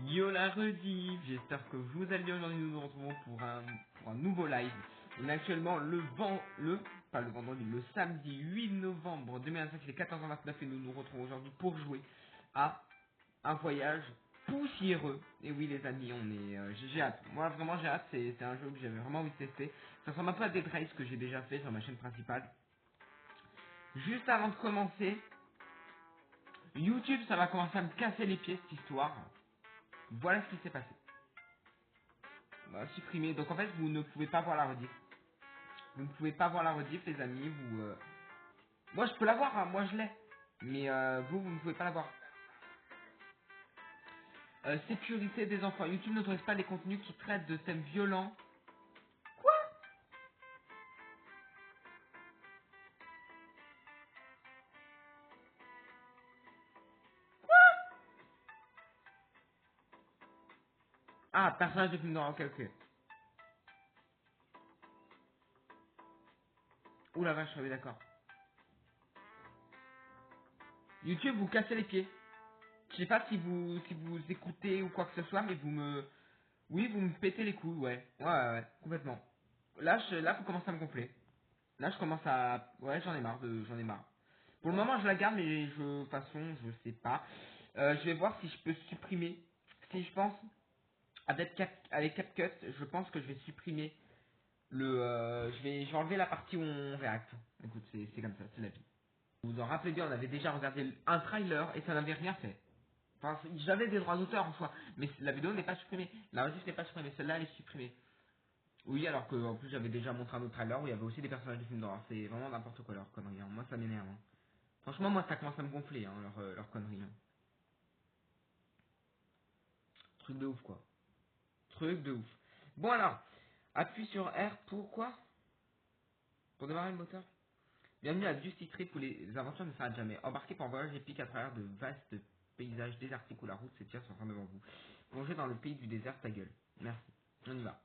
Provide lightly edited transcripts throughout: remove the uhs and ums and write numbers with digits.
Yo la rediff, j'espère que vous allez bien. Aujourd'hui nous nous retrouvons pour un nouveau live. On est actuellement pas le vendredi, le samedi 8 novembre 2025, il est 14h29 et nous nous retrouvons aujourd'hui pour jouer à un voyage poussiéreux. Et oui les amis, j'ai hâte. Moi vraiment j'ai hâte, c'est un jeu que j'avais vraiment envie de tester. Ça ressemble un peu à Dead Race que j'ai déjà fait sur ma chaîne principale. Juste avant de commencer, YouTube ça va commencer à me casser les pieds cette histoire. Voilà ce qui s'est passé. Supprimer. Donc en fait, vous ne pouvez pas voir la rediff. Vous ne pouvez pas voir la rediff, les amis. Moi, je peux la voir, hein, moi je l'ai. Mais vous ne pouvez pas la voir. Sécurité des enfants. YouTube n'autorise pas les contenus qui traitent de thèmes violents. Quoi? Ah, personnage de film d'horreur, ok, ok. Ouh la vache, oui, d'accord. YouTube, vous cassez les pieds. Je sais pas si vous écoutez ou quoi que ce soit, mais oui, vous me pétez les couilles, ouais. Ouais, complètement. Là, faut commencer à me gonfler. Là, je commence à... Ouais, j'en ai marre. Pour le moment, je la garde, mais de toute façon, je sais pas. Je vais voir si je peux supprimer. Si je pense, avec CapCut, je pense que je vais supprimer je vais enlever la partie où on réacte. Écoute, c'est comme ça, c'est la vie. Vous vous en rappelez bien, on avait déjà regardé un trailer et ça n'avait rien fait. Enfin, j'avais des droits d'auteur en soi, mais la vidéo n'est pas supprimée. La rediff n'est pas supprimée, celle-là elle est supprimée. Oui, alors que en plus j'avais déjà montré un autre trailer où il y avait aussi des personnages du film d'horreur. C'est vraiment n'importe quoi leur connerie. Hein. Moi ça m'énerve. Hein. Franchement, moi ça commence à me gonfler hein, leur connerie. Hein. Truc de ouf quoi. Truc de ouf. Bon alors, appuie sur R pour quoi? Pour démarrer le moteur. Bienvenue à Dusty Trip où les aventures ne s'arrêtent jamais. Embarquez pour un voyage épique à travers de vastes paysages désertiques où la route s'étire sur fin devant vous. Plongez dans le pays du désert, ta gueule. Merci. On y va.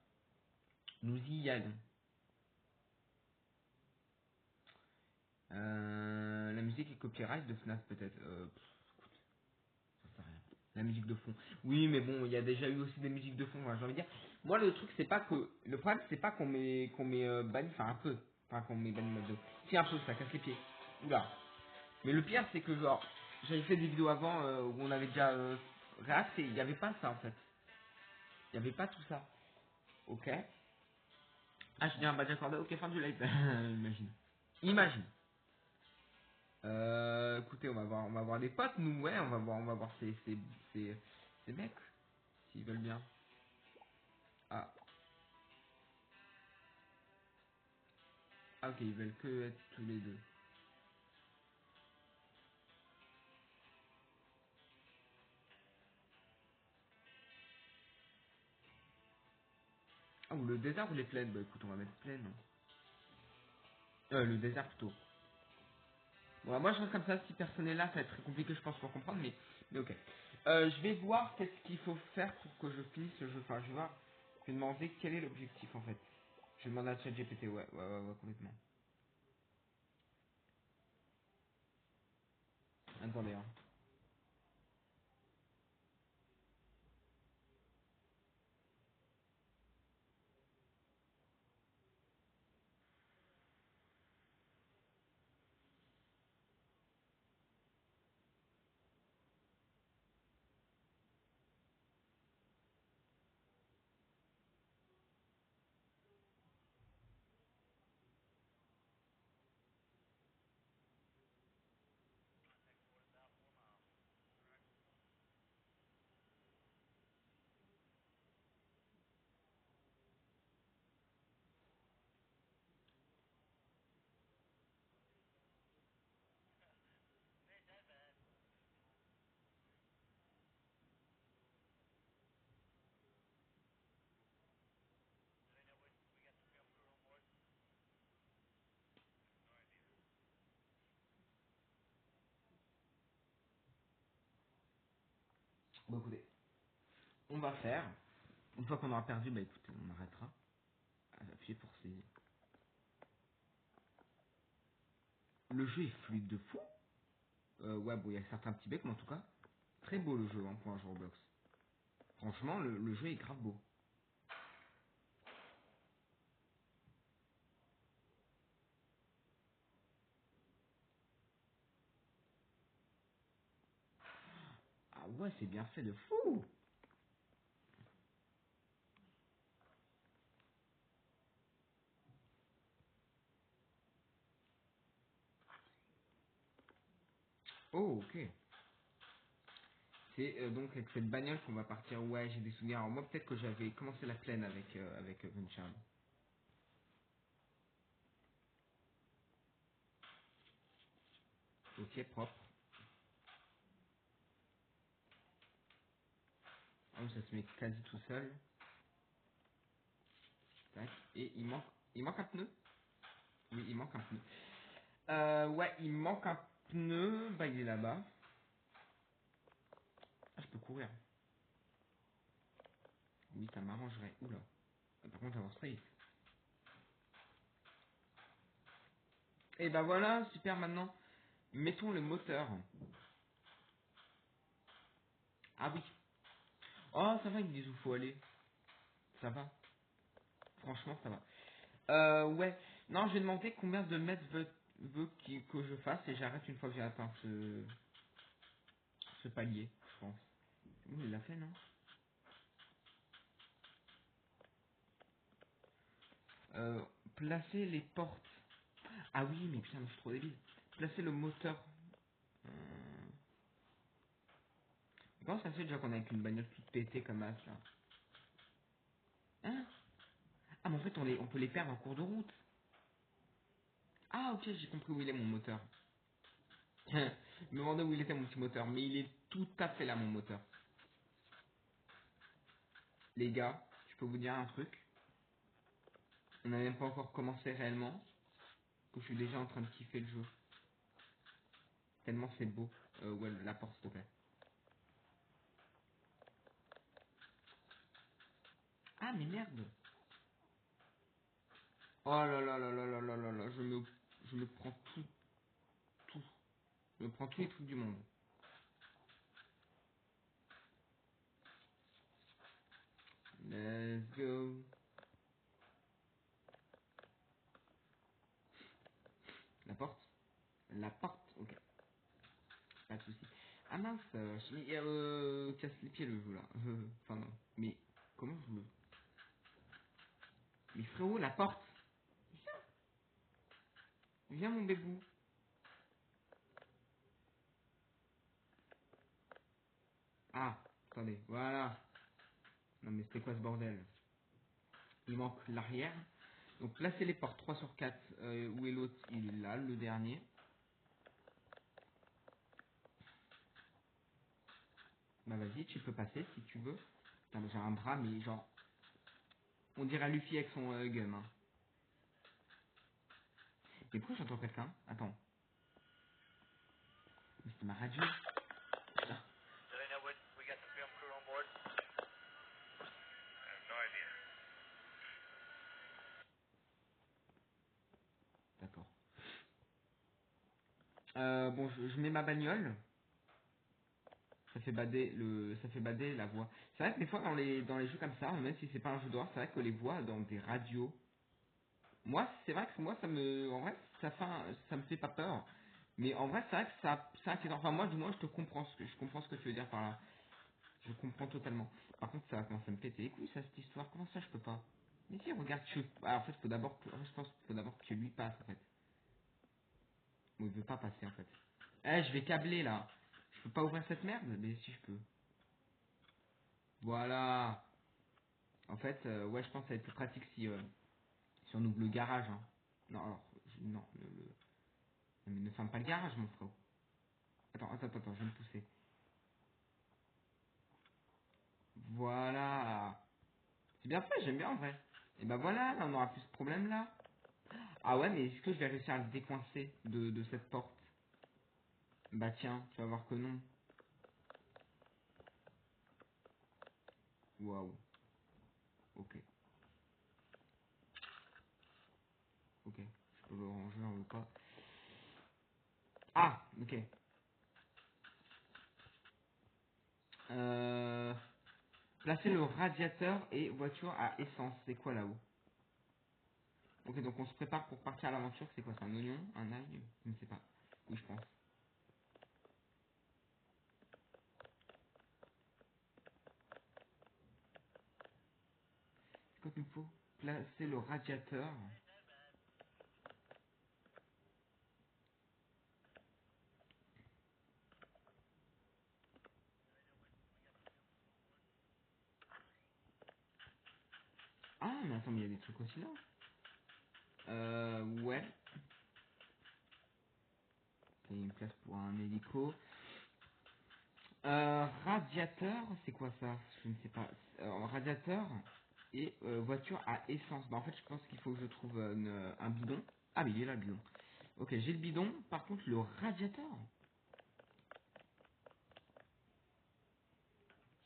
Nous y allons. La musique est copyright de FNAF peut-être. J'en sais rien. La musique de fond. Oui, mais bon, il y a déjà eu aussi des musiques de fond. Enfin, j'ai envie de dire. Moi, le truc, c'est pas que. Le problème, c'est pas qu'on met banni. Enfin, un peu. Enfin, qu'on met banni mode 2. Si, un peu, ça casse les pieds. Oula. Mais le pire, c'est que, genre, j'avais fait des vidéos avant où on avait déjà React et il n'y avait pas ça en fait. Il n'y avait pas tout ça. Ok. Ah, je dis un badge accordé. Ok, fin du live. Imagine. Imagine. Écoutez, on va voir des potes, nous, ouais, on va voir ces mecs, s'ils veulent bien. Ah, ok, ils veulent que être tous les deux. Ah, ou le désert ou les plaines? Bah écoute, on va mettre plaine. Hein. Le désert plutôt. Bon, moi je reste comme ça, si personne est là, ça va être très compliqué, je pense, pour comprendre, mais ok. Je vais voir qu'est-ce qu'il faut faire pour que je finisse ce jeu. Enfin, je vais voir, je vais demander quel est l'objectif en fait. Je vais demander à ChatGPT, ouais, complètement. Attendez, hein. Bon écoutez, on va faire. Une fois qu'on aura perdu, bah écoutez, on arrêtera. Appuyer pour ces... Le jeu est fluide de fou. Ouais, bon, il y a certains petits becs, mais en tout cas, très beau le jeu, hein, pour un jeu Roblox. Franchement, le jeu est grave beau. Ah ouais, c'est bien fait de fou. Oh, ok. C'est donc avec cette bagnole qu'on va partir. Ouais, j'ai des souvenirs. Alors moi, peut-être que j'avais commencé la plaine avec Vinchard. Ok, propre. Ah, ça se met quasi tout seul. Tac. Et il manque un pneu. Oui, il manque un pneu. Ouais, il manque un pneu. Bah, il est là-bas. Ah, je peux courir. Oui, ça m'arrangerait. Oula. Par contre, j'avance très vite. Et bah voilà, super maintenant. Mettons le moteur. Ah oui. Oh, ça va, ils me disent où faut aller. Ça va. Franchement, ça va. Ouais. Non, je vais demander combien de mètres que je fasse et j'arrête une fois que j'ai atteint ce palier, je pense. Oui, il l'a fait, non? Euh, Placer les portes. Ah oui, mais putain, mais je suis trop débile. Placer le moteur. Euh... Comment ça se fait déjà qu'on a avec une bagnole toute pétée comme ça, là? Hein? Ah, mais en fait, on peut les perdre en cours de route. Ah, ok, j'ai compris où il est mon moteur. Je me demandais où il était mon petit moteur, mais il est tout à fait là, mon moteur. Les gars, je peux vous dire un truc. On n'a même pas encore commencé réellement, que je suis déjà en train de kiffer le jeu. Tellement c'est beau. Ouais, la porte, s'il te plaît. Ah, mais merde. Oh là là là là là là là là, je me prends tout. Je me prends tous les trucs du monde. Let's go. La porte? La porte, ok. Pas de soucis. Ah mince, casse les pieds le jeu là. Enfin non. Mais comment je me... Mais frérot, la porte. Viens mon bébou. Ah, attendez, voilà. Non mais c'était quoi ce bordel? Il manque l'arrière. Donc placez les portes 3 sur 4. Où est l'autre? Il est là, le dernier. Bah vas-y, tu peux passer si tu veux. Putain, mais j'ai un bras, mais genre... On dirait Luffy avec son gun. Hein. Mais pourquoi j'entends quelqu'un? Attends. Mais c'est ma radio. Putain. D'accord. Bon, je mets ma bagnole. Ça fait bader la voix. C'est vrai que des fois dans les jeux comme ça, même si c'est pas un jeu d'horreur, c'est vrai que les voix dans des radios. Moi, c'est vrai que moi, en vrai, ça me fait pas peur. Mais en vrai, c'est vrai que ça inquiétant. Enfin, moi, du moins, je comprends ce que tu veux dire par là. Je comprends totalement. Par contre, ça va commencer à me péter les couilles, ça, cette histoire. Comment ça, je peux pas? Mais si, regarde, en fait, je pense qu'il faut d'abord que lui passe, en fait. Ou il veut pas passer, en fait. Eh, je vais câbler, là. Je peux pas ouvrir cette merde? Mais si, je peux. Voilà. En fait, ouais, je pense que ça va être plus pratique si on ouvre le garage, hein. Non, alors, non, non, mais ne ferme pas le garage, mon frère. Attends, je vais me pousser. Voilà. C'est bien fait, j'aime bien, en vrai. Et ben voilà, là, on aura plus ce problème-là. Ah ouais, mais est-ce que je vais réussir à le décoincer de cette porte? Bah tiens, tu vas voir que non. Waouh. Ok, ok. Je peux le ranger ou pas. Ah, ok. Euh... Placer le radiateur et voiture à essence. C'est quoi là-haut? Ok, donc on se prépare pour partir à l'aventure. C'est quoi? C'est un oignon? Un ail? Je ne sais pas. Oui, je pense. C'est quoi qu'il me faut? Placer le radiateur. Ah, mais attends, mais il y a des trucs aussi là. Ouais. Il y a une place pour un hélico. Radiateur, c'est quoi ça? Je ne sais pas. Radiateur et voiture à essence. Bah, en fait, je pense qu'il faut que je trouve un bidon. Ah, mais il est là le bidon. Ok, j'ai le bidon. Par contre, le radiateur.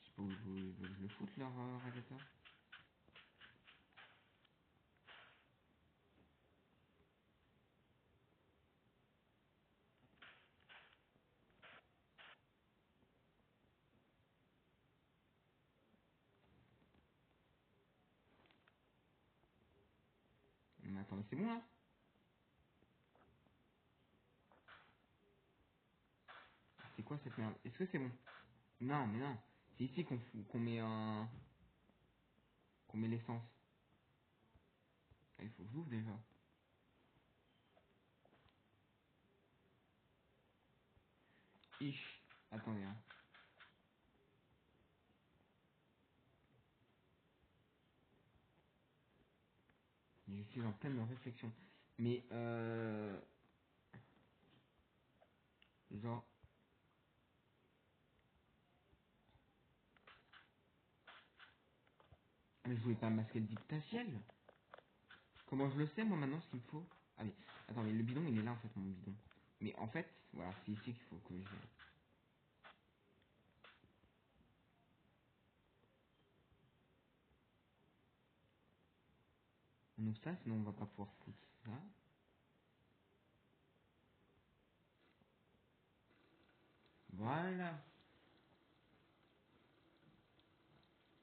Je sais pas où ils veulent le foutre, leur radiateur. Mais attends, mais c'est bon là? C'est quoi cette merde? Est-ce que c'est bon? Non, mais non. C'est ici qu'on met qu'on met l'essence. Ah, il faut que j'ouvre déjà. Ich. Attendez, hein. Je suis en pleine réflexion. Mais genre, mais je voulais pas masquer le dictatiel. Comment je le sais, moi, maintenant, ce qu'il me faut? Ah, mais, attends, mais le bidon, il est là, en fait, mon bidon. Mais en fait, voilà, c'est ici qu'il faut que je... On ouvre ça, sinon on va pas pouvoir foutre ça. Voilà.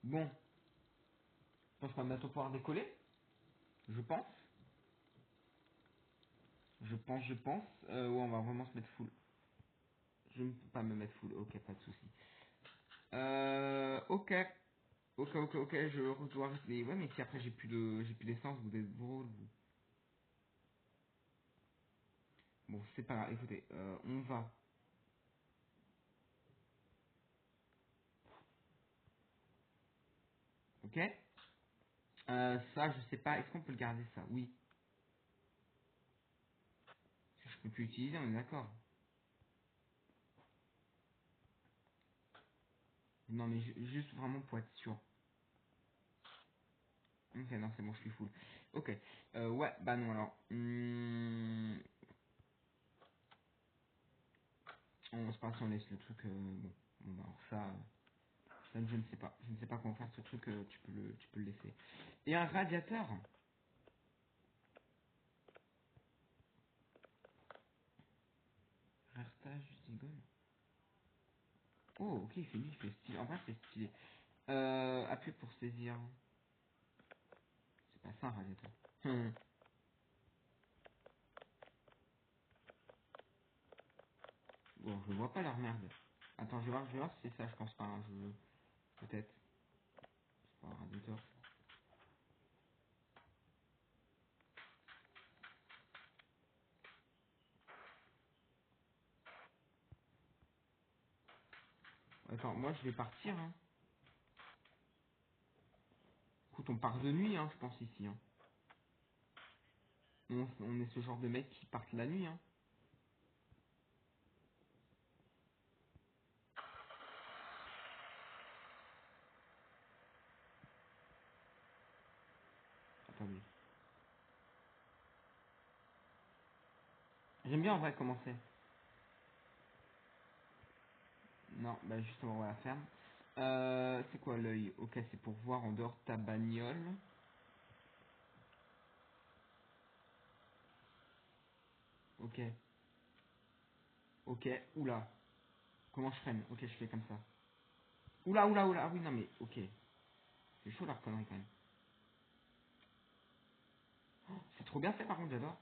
Bon, je pense qu'on va bientôt pouvoir décoller. Je pense. Je pense. Ouais, on va vraiment se mettre full. Je ne peux pas me mettre full. Ok, pas de souci. Ok. Ok, je dois rester. Ouais, mais si après j'ai plus d'essence, vous êtes drôle, vous. Bon, c'est pas grave. Écoutez, on va. Ok. Ça, je sais pas. Est-ce qu'on peut le garder ça? Oui. Je peux plus utiliser, on est d'accord. Non, mais juste vraiment pour être sûr. Ok, non, c'est bon, je suis full. Ok. Ouais, bah non, alors. On se passe, on laisse le truc. Bon. Bon, bah, alors ça, je ne sais pas. Je ne sais pas comment faire ce truc. Tu peux le laisser. Et un radiateur. Raretage du Tigol. Oh, ok, il fait lui, il fait stylé. En vrai, c'est stylé. Appuyez pour saisir. C'est pas ça un radiateur. Bon, je vois pas leur merde. Attends, je vais voir si c'est ça, je pense pas. Hein, peut-être. C'est pas un radiateur. Attends, moi je vais partir. Hein. Écoute, on part de nuit, hein, je pense ici. Hein. On est ce genre de mecs qui partent la nuit. Hein. Attendez. J'aime bien en vrai comment c'est. Non, bah justement, on va la ferme. C'est quoi l'œil? Ok, c'est pour voir en dehors de ta bagnole. Ok, ok, oula. Comment je freine? Ok, je fais comme ça. Oula. Ah oui, non mais, ok. C'est chaud leur connerie quand même. C'est trop bien fait par contre, j'adore.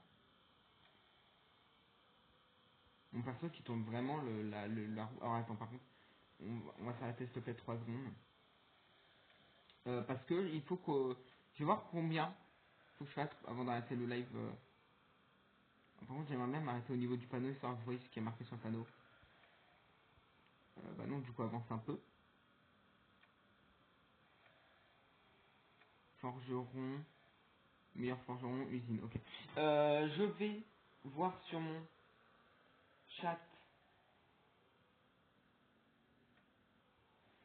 Mon perso qui tourne vraiment la roue. Alors attends, par contre, on va s'arrêter s'il te plaît 3 secondes. Parce que il faut que... Je vais voir combien faut que je fasse avant d'arrêter le live. Par contre, j'aimerais même m'arrêter au niveau du panneau, histoire que vous voyez ce qui est marqué sur le panneau. Bah non, du coup, avance un peu. Forgeron, meilleur forgeron, usine, ok. Je vais voir sur mon chat.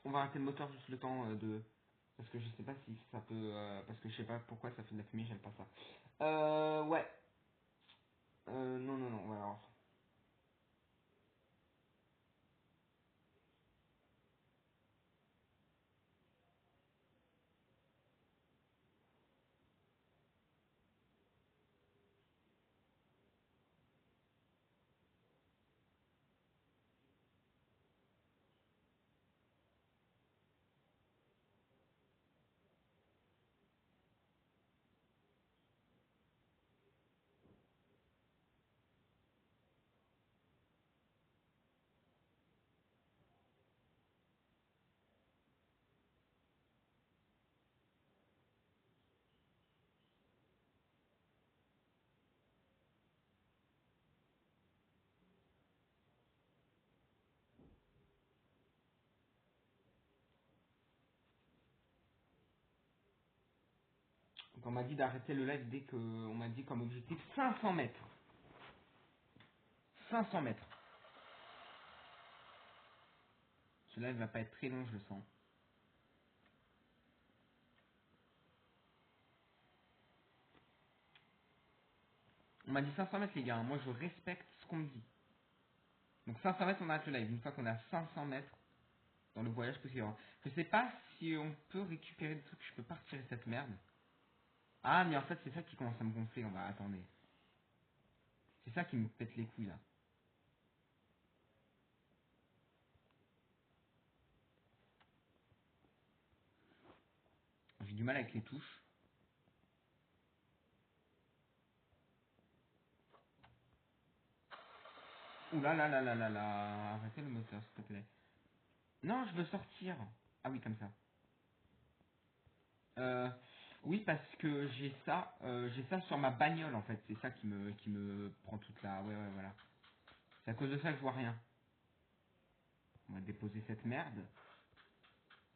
On va arrêter le moteur juste le temps de... Parce que je sais pas si ça peut... parce que je sais pas pourquoi ça fait de la fumée, j'aime pas ça. Ouais. Non, non, non, ouais, alors... Donc on m'a dit d'arrêter le live dès que... On m'a dit comme objectif 500 mètres. 500 mètres. Ce live va pas être très long, je le sens. On m'a dit 500 mètres les gars, hein. Moi je respecte ce qu'on me dit. Donc 500 mètres on arrête le live. Une fois qu'on a 500 mètres dans le voyage possible. Je sais pas si on peut récupérer des trucs, je peux pas retirer cette merde. Ah mais en fait c'est ça qui commence à me gonfler, on va attendre. C'est ça qui me pète les couilles là. J'ai du mal avec les touches. Ouh là là là là là là. Arrêtez le moteur s'il te plaît. Non, je veux sortir. Ah oui, comme ça. Euh, oui, parce que j'ai ça sur ma bagnole en fait. C'est ça qui me prend toute la. Ouais, ouais, voilà. C'est à cause de ça que je vois rien. On va déposer cette merde.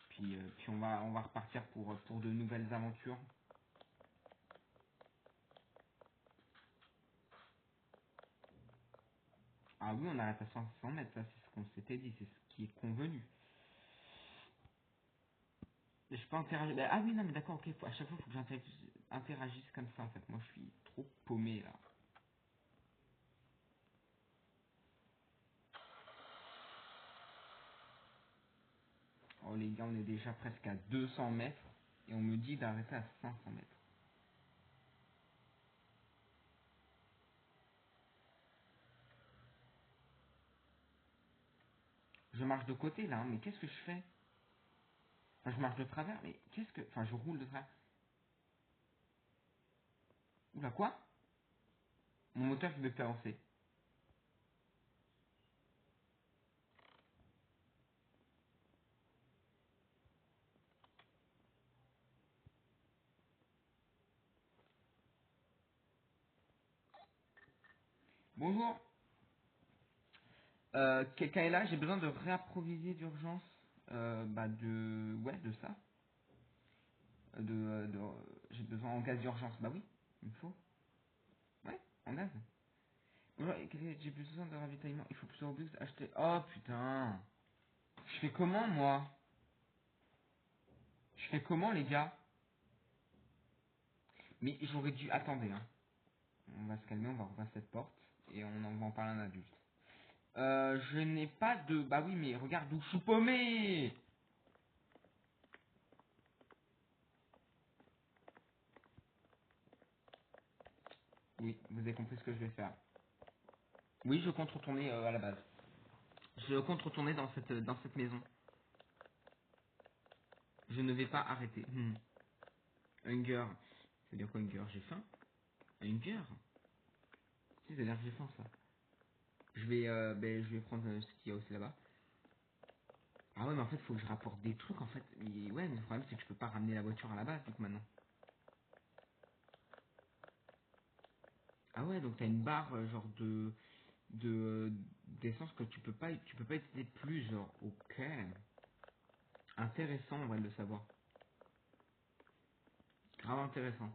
Puis on va repartir pour de nouvelles aventures. Ah oui, on arrête à 500 mètres. Ça, c'est ce qu'on s'était dit. C'est ce qui est convenu. Mais je peux interagir. Ah oui, non, mais d'accord, ok. À chaque fois, il faut que j'interagisse comme ça en fait. Moi, je suis trop paumé là. Oh les gars, on est déjà presque à 200 mètres. Et on me dit d'arrêter à 500 mètres. Je marche de côté là, hein, mais qu'est-ce que je fais? Enfin, je marche de travers, mais qu'est-ce que... Enfin, je roule de travers. Oula, quoi? Mon moteur qui veut plus avancer. Bonjour. Quelqu'un est là, j'ai besoin de réapprovisionner d'urgence. Ouais, de ça. J'ai besoin en gaz d'urgence. Bah oui, il me faut. Ouais, en gaz. Bonjour, j'ai besoin de ravitaillement. Il faut plusieurs bus acheter. Oh putain. Je fais comment moi? Je fais comment les gars? Mais j'aurais dû... Attendez, hein. On va se calmer, on va rouvrir cette porte. Et on en va en parler à un adulte. Je n'ai pas de... Bah oui, mais regarde où je suis paumé. Oui, vous avez compris ce que je vais faire. Oui, je compte retourner à la base. Je compte retourner dans cette maison. Je ne vais pas arrêter. Hunger. Ça veut dire quoi hunger? J'ai faim? Hunger? Si, ça a l'air que j'ai faim ça. Je vais prendre ce qu'il y a aussi là-bas. Ah ouais, mais en fait, faut que je rapporte des trucs en fait. Mais ouais, mais le problème c'est que je peux pas ramener la voiture à la base du coup maintenant. Ah ouais, donc t'as une barre genre de d'essence que tu peux pas utiliser plus genre. Ok. Intéressant, on va le savoir. Grave intéressant.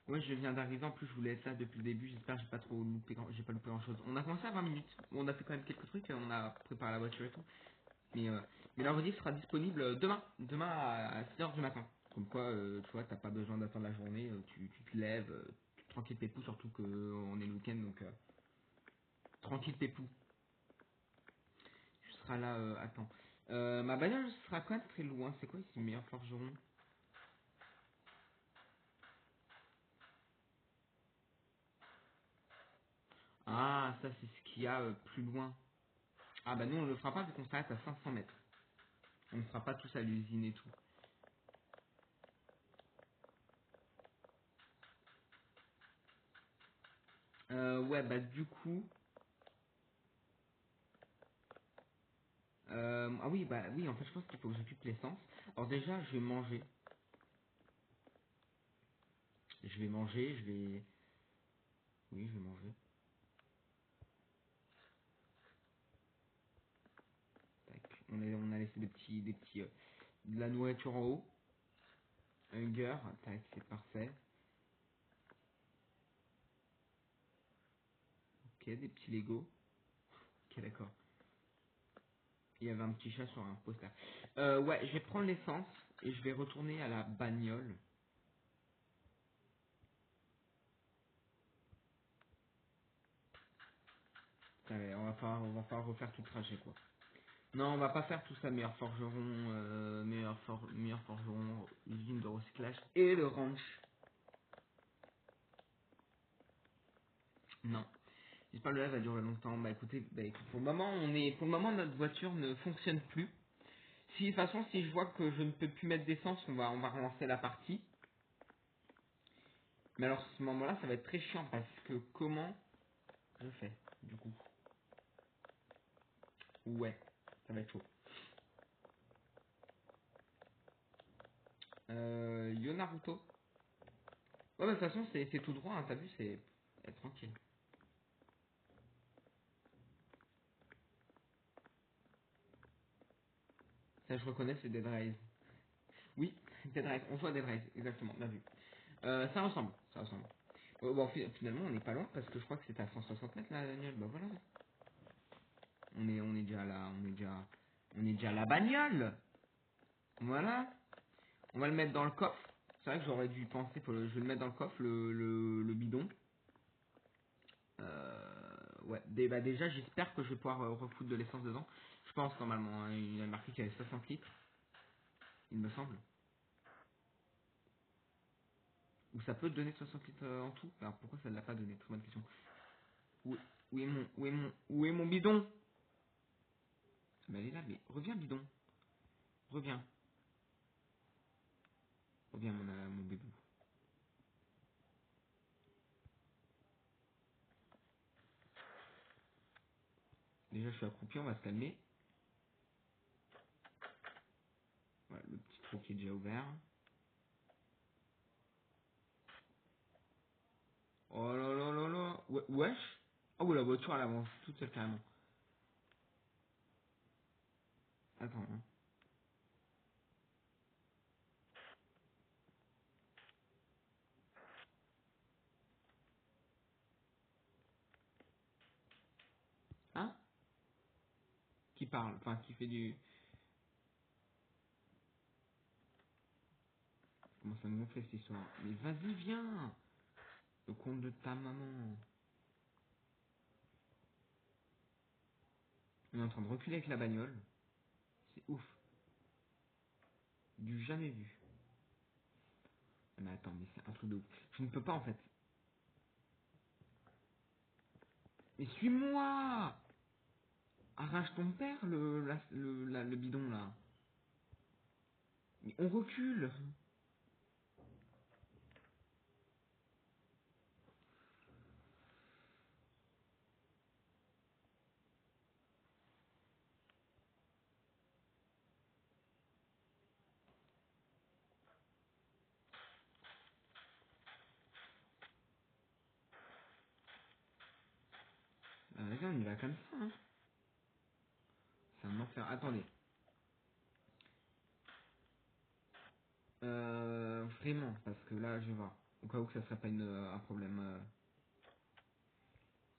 Ouais, je viens d'arriver, en plus je voulais être là depuis le début, j'espère que j'ai pas loupé grand chose. On a commencé à 20 minutes, on a fait quand même quelques trucs, on a préparé la voiture et tout. Mais la rediff sera disponible demain à 6h du matin. Comme quoi, tu vois, t'as pas besoin d'attendre la journée, tu te lèves, tranquille pépou, surtout que on est le week-end, donc tranquille pépou. Tu seras là, attends. Ma bagnole sera quand même très loin, c'est quoi ici, meilleur forgeron? Ah, ça c'est ce qu'il y a plus loin. Ah bah nous on le fera pas vu qu'on s'arrête à 500 mètres. On ne sera pas tous à l'usine et tout. Ouais, bah du coup... ah oui, bah oui, en fait, je pense qu'il faut que j'occupe l'essence. Alors déjà, je vais manger. Je vais manger, je vais... Oui, je vais manger. Tac. On a laissé de la nourriture en haut. Hunger, tac, c'est parfait. Ok, des petits Lego. Ok, d'accord. Il y avait un petit chat sur un poster. Ouais, je vais prendre l'essence et je vais retourner à la bagnole. Ouais, on va falloir refaire tout le trajet, quoi. Non, on va pas faire tout ça, meilleur forgeron, meilleur forgeron, usine de recyclage et le ranch. Non, j'espère que le live va durer longtemps. Bah écoute, pour le moment notre voiture ne fonctionne plus. Si de toute façon, si je vois que je ne peux plus mettre d'essence, on va relancer la partie. Mais alors, à ce moment-là, ça va être très chiant parce que comment je fais du coup? Ouais, ça va être chaud. Yo Naruto. Ouais, bah, de toute façon, c'est tout droit, hein, t'as vu, c'est tranquille. Ça, je reconnais, c'est Dead Rise. Oui, Dead Rise, on joue à Dead Rise, exactement, bien vu. Ça ressemble, ça ressemble. Bon, finalement, on n'est pas loin parce que je crois que c'était à 160 mètres la bagnole. Bah voilà, on est déjà là, on est déjà à la bagnole. Voilà, on va le mettre dans le coffre. C'est vrai que j'aurais dû penser, je vais le mettre dans le coffre, le bidon. Ouais, bah déjà, j'espère que je vais pouvoir refoutre de l'essence dedans. Je pense normalement, hein, il a marqué qu'il y avait 60 litres, il me semble. Ou ça peut donner 60 litres en tout. Alors pourquoi ça ne l'a pas donné? Très bonne question. Où, où est mon bidon? Mais elle est là, mais reviens bidon. Reviens. Reviens mon bébé. Déjà je suis accroupi, on va se calmer. Voilà, le petit trou qui est déjà ouvert. Oh là là là là. Wesh. Oh ouais, la voiture elle avance toute seule carrément. Attends. Hein. Hein? Qui parle, enfin qui fait du... Comment ça me gonfler cette histoire? Mais vas-y viens. Le compte de ta maman. On est en train de reculer avec la bagnole. C'est ouf. Du jamais vu. Mais attends, mais c'est un truc de ouf. Je ne peux pas en fait. Mais suis-moi. Arrache ton père le bidon là. Mais on recule. Vas-y, on y va comme ça. Hein. C'est un enfer. Attendez. Vraiment, parce que là, je vais voir. Au cas où que ça serait pas un problème.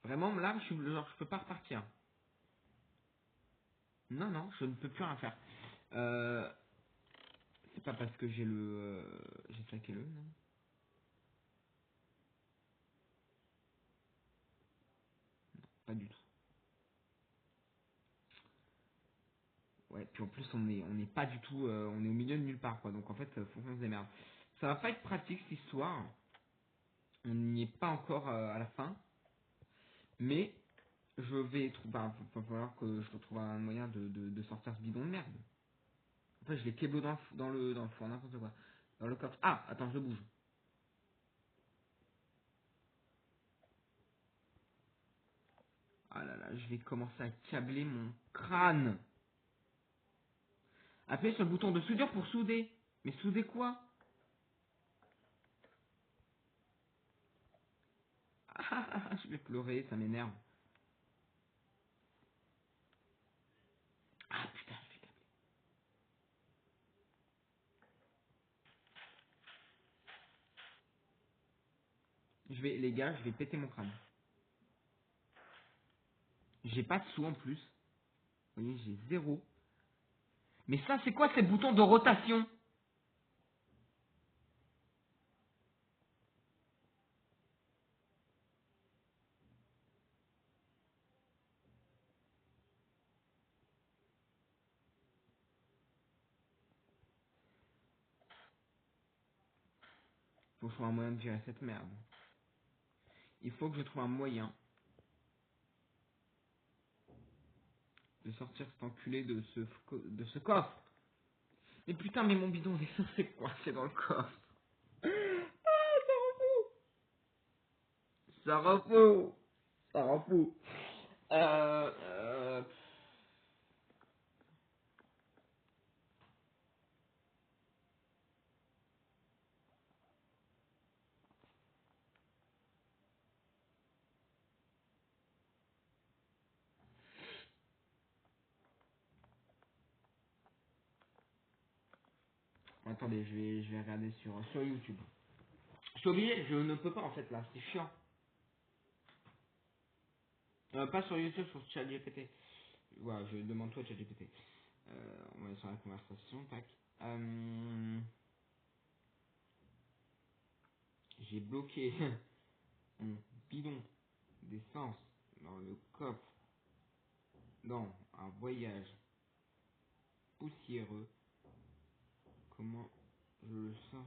Vraiment, là, je suis genre, je peux pas repartir. Non, non, je ne peux plus rien faire. Euh, c'est pas parce que j'ai saqué le, non. Pas du tout. Ouais, puis en plus, on est pas du tout, on est au milieu de nulle part, quoi. Donc en fait, faut qu'on se démerde. Ça va pas être pratique, cette histoire. On n'y est pas encore à la fin. Mais, je vais trouver, bah, va falloir que je retrouve un moyen de sortir ce bidon de merde. En fait, je l'ai keblo dans le four, n'importe quoi. Dans le coffre. Ah, attends, je bouge. Ah là là, je vais commencer à câbler mon crâne. Appuyez sur le bouton de soudure pour souder. Mais souder quoi? Ah, je vais pleurer, ça m'énerve. Ah putain, les gars, je vais péter mon crâne. J'ai pas de sous en plus. Vous voyez, j'ai zéro. Mais ça, c'est quoi ces boutons de rotation? Faut que je trouve un moyen de gérer cette merde. Il faut que je trouve un moyen de sortir cet enculé de ce coffre. Mais putain, mais mon bidon d'essence, c'est quoi? C'est dans le coffre. Ah, ça rend fou. Ça rend fou. Euh, euh, Attendez, je vais regarder sur YouTube. Je suis obligé, je ne peux pas en fait là, c'est chiant. Pas sur YouTube, sur ChatGPT. Voilà, je demande toi ChatGPT. On va aller sur la conversation, tac. J'ai bloqué mon bidon d'essence dans le coffre dans un voyage poussiéreux. Comment je le sens?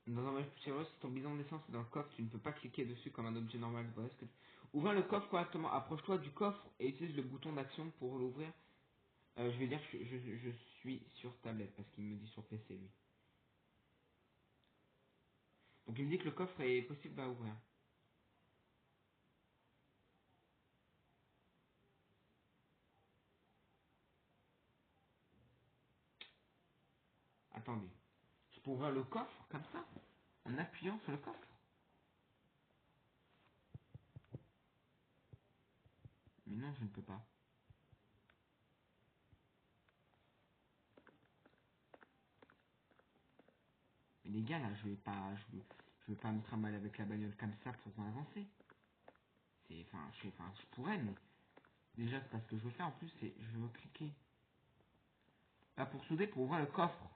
Dans un voyage poussiéreux, si ton bidon d'essence est dans le coffre, tu ne peux pas cliquer dessus comme un objet normal. Voilà ce que ouvrir le coffre correctement. Approche-toi du coffre et utilise le bouton d'action pour l'ouvrir. Je vais dire que je suis sur tablette parce qu'il me dit sur PC lui. Donc il me dit que le coffre est possible à ouvrir. Attendez. Je peux ouvrir le coffre comme ça en appuyant sur le coffre? Mais non, je ne peux pas. Mais les gars là, je vais pas me trimballer avec la bagnole comme ça pour avancer. Je pourrais, mais déjà c'est pas ce que je veux faire en plus, c'est je veux cliquer. Là pour souder, pour ouvrir le coffre.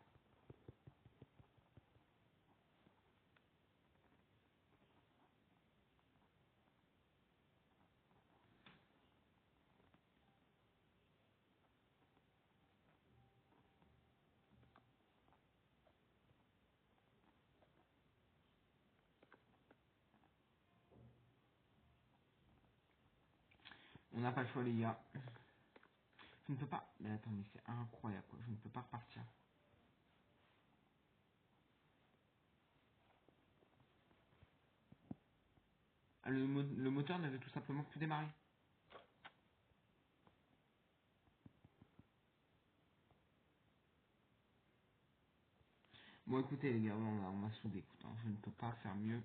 On n'a pas le choix, les gars. Je ne peux pas. Mais attends, mais c'est incroyable, quoi. Je ne peux pas repartir. Ah, le moteur n'avait tout simplement plus démarré. Bon, écoutez, les gars, on va souder. Écoute, hein, je ne peux pas faire mieux.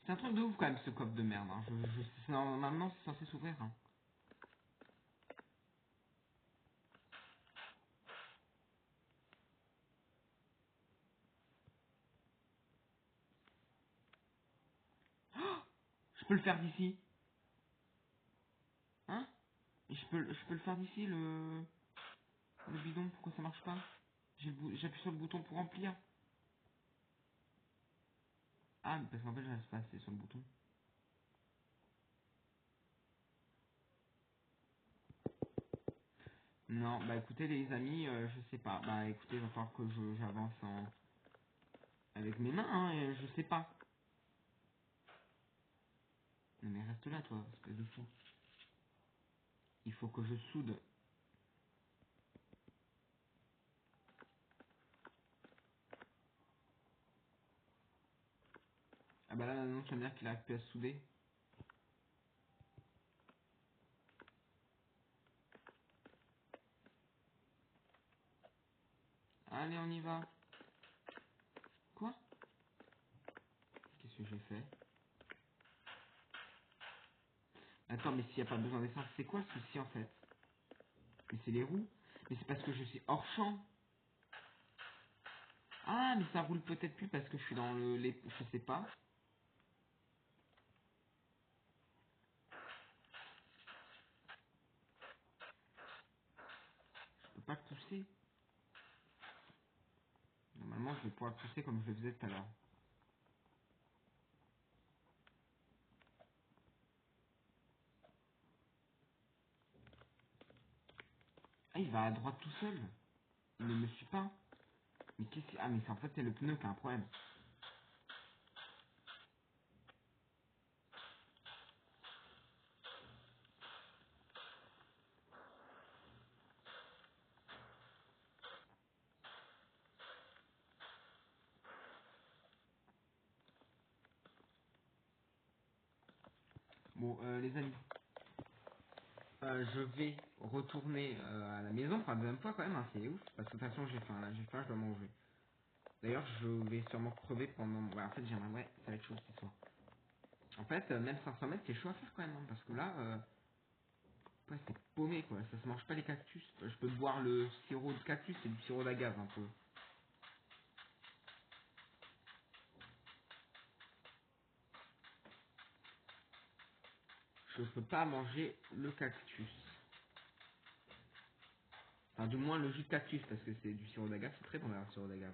C'est un truc de ouf, quand même, ce coffre de merde. Hein. Normalement, c'est censé s'ouvrir. Hein. Oh, je peux le faire d'ici. Hein? Et je peux le faire d'ici, le bidon. Pourquoi ça marche pas? J'appuie sur le bouton pour remplir. Ah, mais parce qu'en fait, je reste pas assez sur le bouton. Non, bah écoutez, les amis, je sais pas. Bah écoutez, il va falloir que j'avance avec mes mains, hein, et je sais pas. Non, mais reste là, toi, espèce de fou. Il faut que je soude. Ah bah là, maintenant, tu vas me dire qu'il arrive plus à se souder. Allez, on y va. Quoi? Qu'est-ce que j'ai fait? Attends, mais s'il n'y a pas besoin d'essence, c'est quoi le souci en fait? Mais c'est les roues. Mais c'est parce que je suis hors champ. Ah, mais ça roule peut-être plus parce que je suis dans je sais pas. Je peux pas le pousser. Normalement, je vais pouvoir le pousser comme je le faisais tout à l'heure. Ah, il va à droite tout seul. Il ne me suit pas. Mais qu'est-ce que... Ah, mais c'est en fait, c'est le pneu qui a un problème. Bon, les amis, je vais retourner à la maison pour la deuxième fois quand même, hein, c'est ouf. Parce que de toute façon, j'ai faim, là, j'ai faim, je dois manger. D'ailleurs, je vais sûrement crever pendant... Ouais, en fait, j'aimerais... Ouais, ça va être chaud cette fois. En fait, même 500 mètres, c'est chaud à faire quand même, hein, parce que là, ouais, c'est paumé, quoi. Ça se mange pas les cactus. Je peux boire le sirop de cactus, c'est du sirop d'agave, un peu. Je peux pas manger le cactus. Enfin, du moins le jus de cactus, parce que c'est du sirop d'agave, c'est très bon d'avoir le sirop d'agave.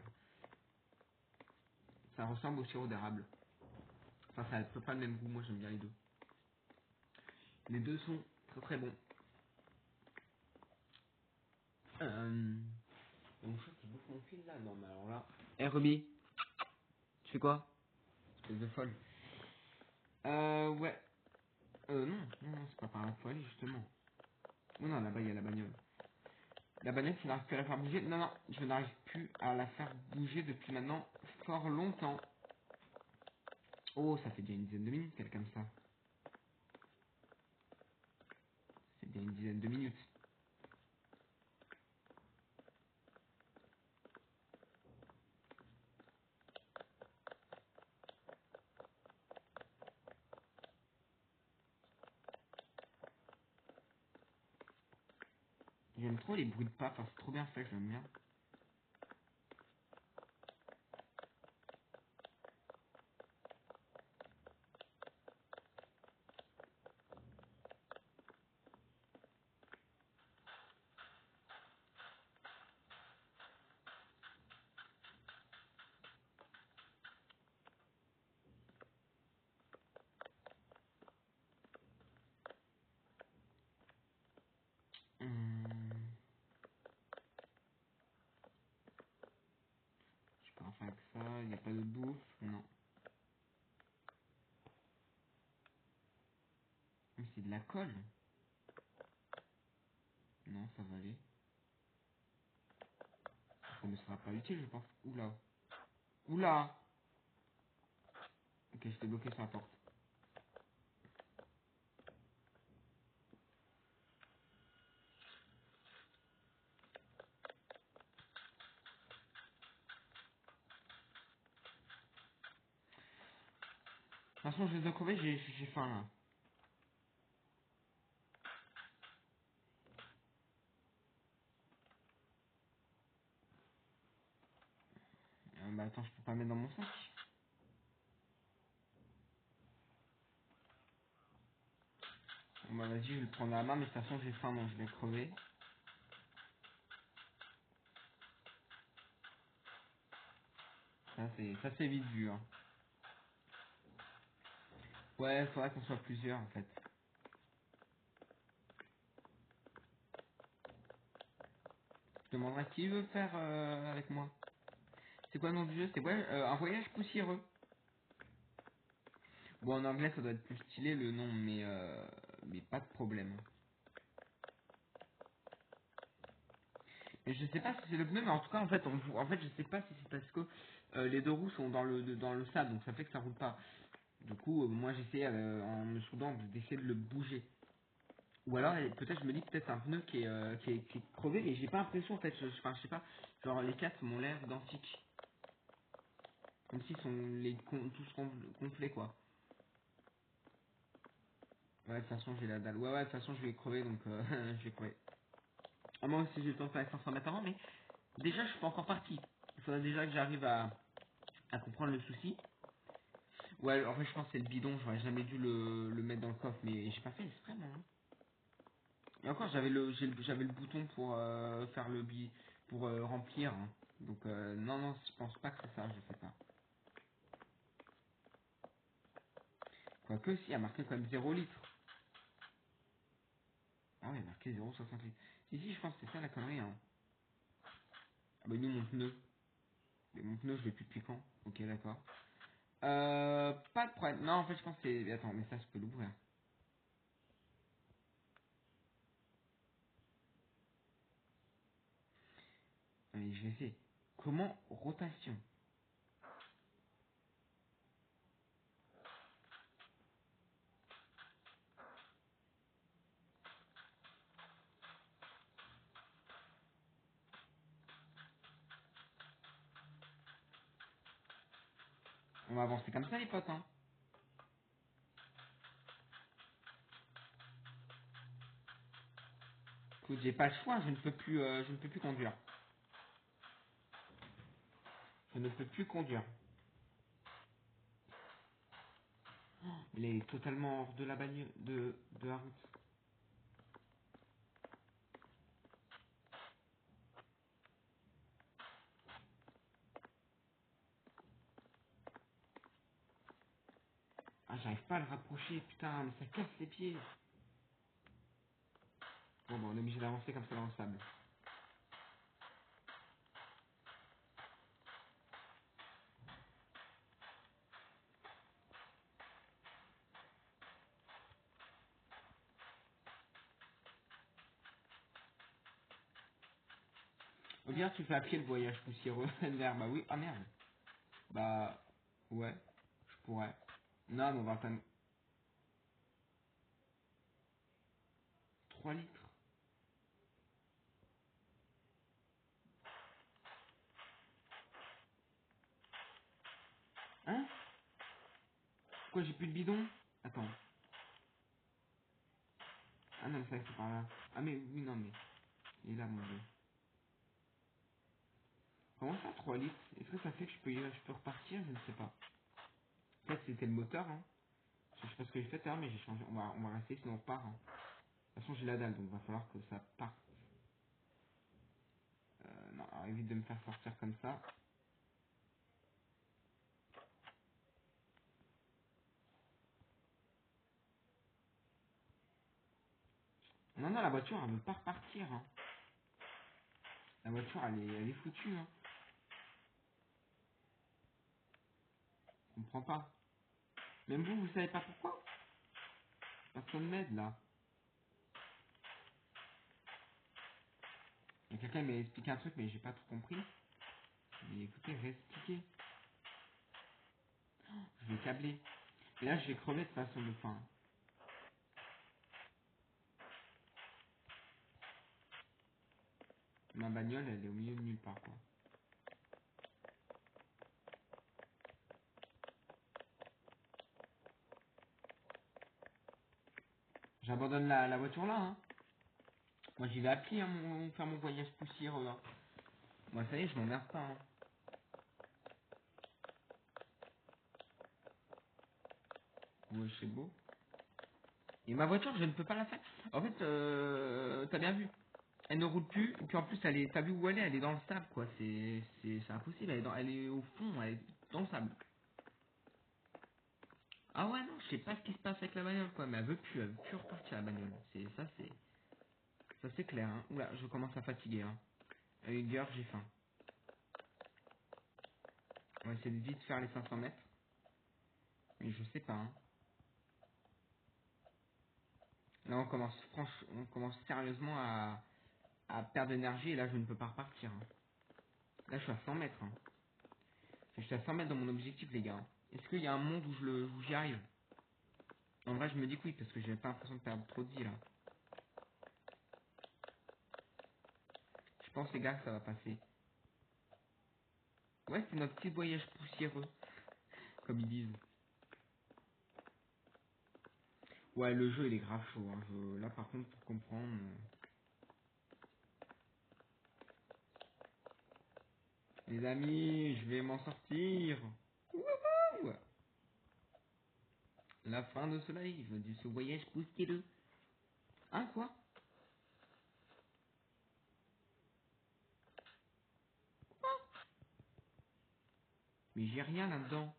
Ça ressemble au sirop d'érable. Enfin, ça n'a pas le même goût, moi j'aime bien les deux. Les deux sont très très bons. Donc, je qui bouffe mon fil là, non, mais alors là. Eh, Ruby, tu fais quoi? Espèce de folle. Ouais. Non, c'est pas par là qu'il faut aller, justement. Oh non, là-bas, il y a la bagnole. La bagnole, tu n'arrives plus à la faire bouger. Non, non, je n'arrive plus à la faire bouger depuis maintenant fort longtemps. Oh, ça fait déjà une dizaine de minutes qu'elle est comme ça. C'est bien une dizaine de minutes. J'aime trop les bruits de pas, enfin, c'est trop bien fait, j'aime bien. Hum, avec ça. Il n'y a pas de bouffe. Non. Mais c'est de la colle. Non, ça va aller. Ça ne sera pas utile, je pense. Oula. Oula. Ok, j'étais bloqué sur la porte. De toute façon, je vais crever, j'ai faim là. Bah attends, je peux pas mettre dans mon sac. Bon bah vas-y, je vais le prendre à la main, mais de toute façon j'ai faim, donc je vais crever. Ça c'est vite vu, hein. Ouais, faudrait qu'on soit plusieurs en fait. Je demanderai qui veut faire avec moi. C'est quoi le nom du jeu? C'est ouais, un voyage poussiéreux. Bon, en anglais ça doit être plus stylé le nom, mais pas de problème. Mais je sais pas si c'est le pneu, mais en tout cas en fait, en fait je sais pas si c'est parce que les deux roues sont dans le sable, donc ça fait que ça roule pas. Du coup, moi j'essaie en me soudant d'essayer de le bouger. Ou alors peut-être je me dis peut-être un pneu qui est crevé, mais j'ai pas l'impression en fait, enfin, je sais pas, genre les quatre m'ont l'air identiques. Comme s'ils sont tous gonflés quoi. Ouais, de toute façon j'ai la dalle. Ouais, de toute façon je vais crever donc je vais crever. À moins si j'ai le temps de faire les 500 mètres avant, mais déjà je suis pas encore parti. Il faudrait déjà que j'arrive à comprendre le souci. Ouais, en fait je pense que c'est le bidon, j'aurais jamais dû le mettre dans le coffre, mais j'ai pas fait exprès moi. Hein. Et encore j'avais le bouton pour faire pour remplir. Hein. Donc non, je pense pas que c'est ça, je sais pas. Quoique si, il y a marqué quand même 0 litres. Ah ouais, il y a marqué 0,60 litres. Si, je pense que c'est ça la connerie. Hein. Ah bah nous mon pneu. Mais mon pneu je l'ai plus depuis quand? Ok d'accord. Pas de problème. Non en fait je pense que c'est... Attends, mais ça je peux l'ouvrir. Allez, je vais essayer. Comment rotation? On va avancer comme ça les potes hein. Écoute, j'ai pas le choix, je ne peux plus conduire. Je ne peux plus conduire. Il est totalement hors de la bagnole, de la route. Ah, j'arrive pas à le rapprocher, putain, mais ça casse les pieds. Bon, on est obligé d'avancer comme ça dans le sable. Ou bien tu fais à pied le voyage poussiéreux vers, bah oui, ah merde. Bah, ouais, je pourrais. Non, mais on va attendre 3 litres. Hein? Pourquoi j'ai plus de bidon? Attends. Ah non, mais ça c'est par là. Ah mais oui, non, mais il est là, mon dieu. Comment ça, 3 litres? Est-ce que ça fait que je peux repartir? Je ne sais pas. Peut-être c'était le moteur, hein. Je sais pas ce que j'ai fait, hein, mais j'ai changé. On va rester, sinon on repart. Hein. De toute façon, j'ai la dalle, donc il va falloir que ça parte. Non, alors évite de me faire sortir comme ça. Non, non, la voiture, elle ne veut pas repartir. Hein. La voiture, elle est foutue. Hein. comprends pas. Même vous savez pas pourquoi? Personne m'aide là. Il y a quelqu'un qui m'a expliqué un truc, mais j'ai pas tout compris. Mais écoutez, réexpliquer. Je vais câbler. Et là, je vais crever de façon de faim. Ma bagnole, elle est au milieu de nulle part, quoi. J'abandonne la voiture là, hein. Moi, j'y vais à pied, hein, faire mon voyage poussiéreux, hein. Moi, ça y est, je m'emmerde pas, hein. Ouais, c'est beau. Et ma voiture, je ne peux pas la faire. En fait, t'as bien vu. Elle ne roule plus, et puis en plus, t'as vu où elle est dans le sable, quoi. C'est impossible. Elle est au fond, elle est dans le sable. Ah ouais, non, je sais pas ce qui se passe avec la bagnole, quoi. Mais elle veut plus repartir, la bagnole. Ça, c'est clair, hein. Oula, je commence à fatiguer, hein. Avec une heure, j'ai faim. On va essayer de vite faire les 500 mètres. Mais je sais pas, hein. Là, on commence sérieusement à perdre d'énergie, et là, je ne peux pas repartir, hein. Là, je suis à 100 mètres, hein. Je suis à 100 mètres dans mon objectif, les gars, hein. Est-ce qu'il y a un monde où j'y arrive? En vrai, je me dis que oui, parce que j'ai pas l'impression de perdre trop de vie, là. Je pense, les gars, que ça va passer. Ouais, c'est notre petit voyage poussiéreux, comme ils disent. Ouais, le jeu, il est grave chaud, hein. Là, par contre, pour comprendre... Les amis, je vais m'en sortir. Wouhou. La fin de ce live, de ce voyage poussiéreux. Hein, quoi? Mais j'ai rien là-dedans.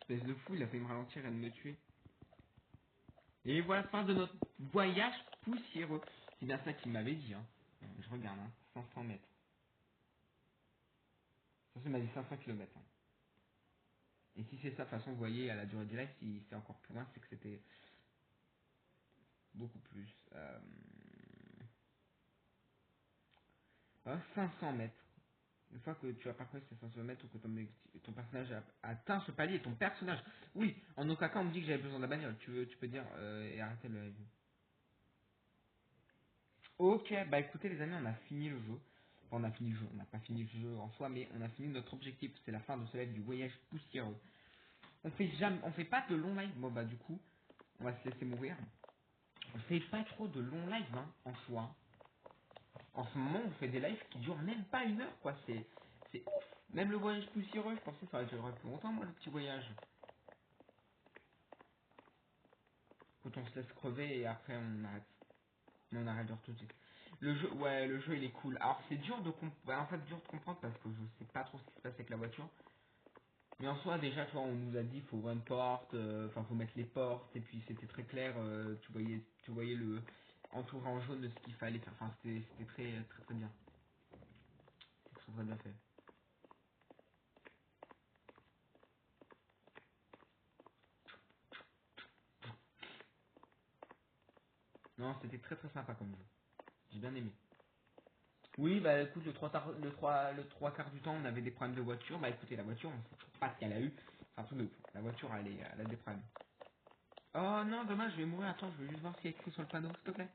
Espèce de fou, il a failli me ralentir et de me tuer. Et voilà, fin de notre voyage poussiéreux. C'est bien ça qu'il m'avait dit, hein. Je regarde, hein. 500 mètres. Ça, il m'a dit 500 km. Hein. Et si c'est ça, de toute façon, vous voyez, à la durée du live, si c'est encore plus loin, c'est que c'était beaucoup plus. 500 mètres. Une fois que tu as parcouru ces 500 mètres ou que ton personnage a atteint ce palier, ton personnage. Oui, en aucun cas on me dit que j'avais besoin de la bagnole. Tu peux dire et arrêter le live. Ok, bah écoutez les amis, on a fini le jeu. Enfin, on a fini le jeu, on n'a pas fini le jeu en soi, mais on a fini notre objectif. C'est la fin de ce live du voyage poussiéreux. On fait pas de long live. Bon bah du coup, on va se laisser mourir. On fait pas trop de long live hein, en soi. En ce moment, on fait des lives qui durent même pas une heure, quoi. C'est ouf. Même le voyage poussiéreux, je pensais que ça durerait plus longtemps, moi, le petit voyage. Quand on se laisse crever et après on arrête. Mais on arrête de tout de suite. Le jeu, ouais, le jeu il est cool. Alors c'est dur de en fait dur de comprendre parce que je sais pas trop ce qui se passe avec la voiture. Mais en soi déjà tu vois on nous a dit faut ouvrir une porte, enfin faut mettre les portes et puis c'était très clair, tu voyais le entouré en jaune de ce qu'il fallait faire. Enfin c'était très très très bien. C'était très très bien fait. Non c'était très très sympa comme jeu. J'ai bien aimé. Oui, bah écoute, le trois quarts du temps, on avait des problèmes de voiture. Bah écoutez, la voiture, on sait toujours pas ce qu'elle a eu. C'est un truc de fou. La voiture, elle a des problèmes. Oh non, dommage, je vais mourir. Attends, je vais juste voir ce qu'il y a écrit sur le panneau, s'il te plaît.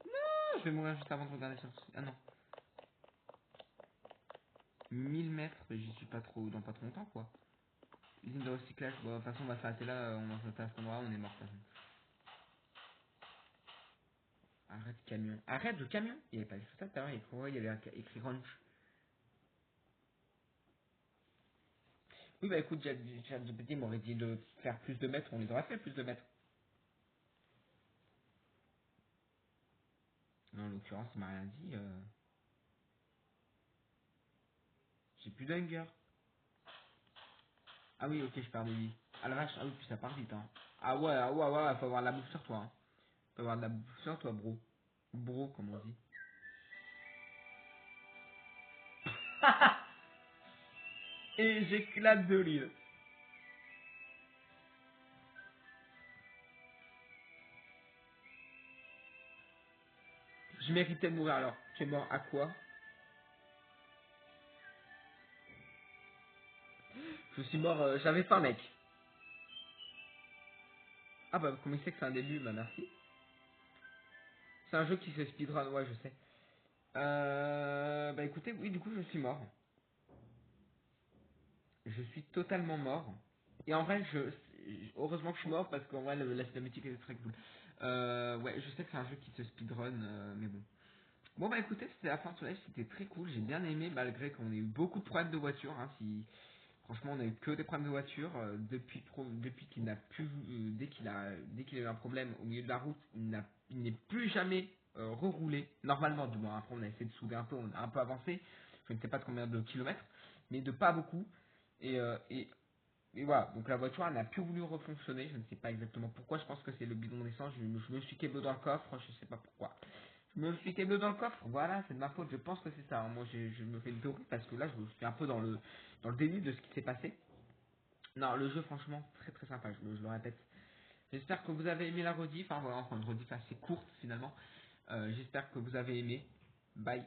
Non, je vais mourir juste avant de regarder sur... Ah non. 1000 mètres, mais j'y suis pas trop, dans pas trop longtemps, quoi. Usine de recyclage, bon, de toute façon, on va s'arrêter là, on va s'arrêter à cet endroit, on est mort, de toute façon. Arrête camion. Arrête le camion. Il n'y avait pas écrit ça tout à l'heure, il y avait écrit ranch. Oui, bah écoute, ChatGPT m'aurait dit de faire plus de mètres, on les aurait fait plus de mètres. Non, en l'occurrence, il m'a rien dit. J'ai plus d'hunger. Ah oui, ok, je perds des vies. Ah la vache, ah oui, puis ça part vite, hein. Ah ouais, faut avoir de la bouffe sur toi, hein. Faut avoir de la bouffe sur toi, bro. Bro, comme on dit. Et j'éclate de rire. Je méritais de mourir alors. Tu es mort à quoi? Je suis mort, j'avais faim mec. Ah bah comment il sait que c'est un début? Bah merci. C'est un jeu qui se speedrun, ouais je sais. Bah écoutez, oui du coup je suis mort. Je suis totalement mort. Et en vrai, heureusement que je suis mort parce qu'en vrai, la cinématique est très cool. Ouais, je sais que c'est un jeu qui se speedrun, mais bon. Bon bah écoutez, c'était la fin de Soleil, c'était très cool, j'ai bien aimé malgré qu'on ait eu beaucoup de problèmes de voiture. Hein, franchement, on a eu que des problèmes de voiture depuis qu'il n'a plus, dès qu'il a eu un problème au milieu de la route, il n'est plus jamais reroulé. Normalement, du moins. Après, on a essayé de souder un peu, on a un peu avancé. Je ne sais pas de combien de kilomètres, mais de pas beaucoup. Et, euh, et, et voilà, donc la voiture elle n'a plus voulu refonctionner, je ne sais pas exactement pourquoi, je pense que c'est le bidon d'essence, je me suis câblé dans le coffre, je sais pas pourquoi. Je me suis câblé dans le coffre, voilà, c'est de ma faute, je pense que c'est ça. Hein. Moi je me fais le théorie parce que là je suis un peu dans le déni de ce qui s'est passé. Non, le jeu franchement très très sympa, je le répète. J'espère que vous avez aimé la rediff, enfin voilà, enfin une rediff assez courte finalement. J'espère que vous avez aimé. Bye.